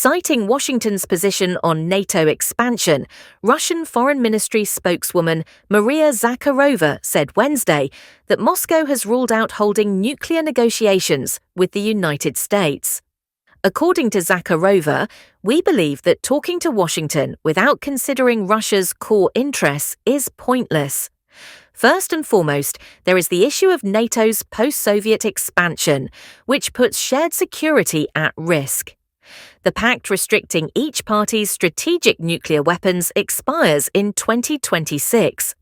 Citing Washington's position on NATO expansion, Russian Foreign Ministry spokeswoman Maria Zakharova said Wednesday that Moscow has ruled out holding nuclear negotiations with the United States. According to Zakharova, we believe that talking to Washington without considering Russia's core interests is pointless. First and foremost, there is the issue of NATO's post-Soviet expansion, which puts shared security at risk. The pact restricting each party's strategic nuclear weapons expires in 2026.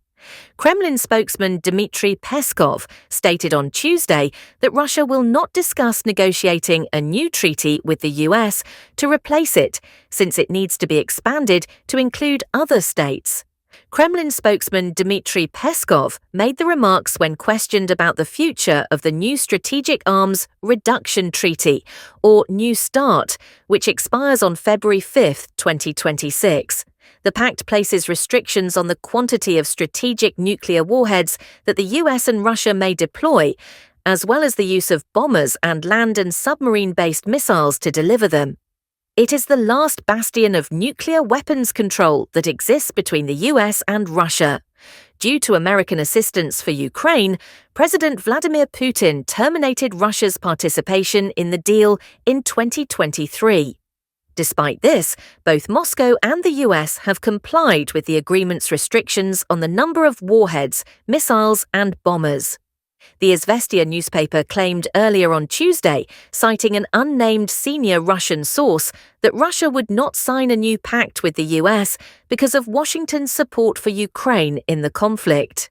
Kremlin spokesman Dmitry Peskov stated on Tuesday that Russia will not discuss negotiating a new treaty with the US to replace it, since it needs to be expanded to include other states. Kremlin spokesman Dmitry Peskov made the remarks when questioned about the future of the new Strategic Arms Reduction Treaty, or New START, which expires on February 5, 2026. The pact places restrictions on the quantity of strategic nuclear warheads that the US and Russia may deploy, as well as the use of bombers and land and submarine-based missiles to deliver them. It is the last bastion of nuclear weapons control that exists between the US and Russia. Due to American assistance for Ukraine, President Vladimir Putin terminated Russia's participation in the deal in 2023. Despite this, both Moscow and the US have complied with the agreement's restrictions on the number of warheads, missiles, and bombers. The Izvestia newspaper claimed earlier on Tuesday, citing an unnamed senior Russian source, that Russia would not sign a new pact with the US because of Washington's support for Ukraine in the conflict.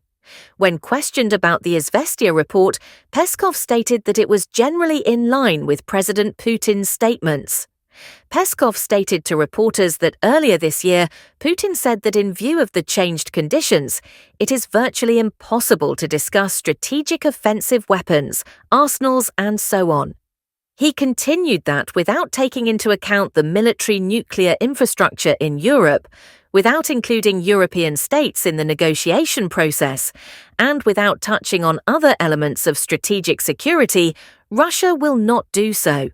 When questioned about the Izvestia report, Peskov stated that it was generally in line with President Putin's statements. Peskov stated to reporters that earlier this year, Putin said that in view of the changed conditions, it is virtually impossible to discuss strategic offensive weapons, arsenals, and so on. He continued that without taking into account the military nuclear infrastructure in Europe, without including European states in the negotiation process, and without touching on other elements of strategic security, Russia will not do so.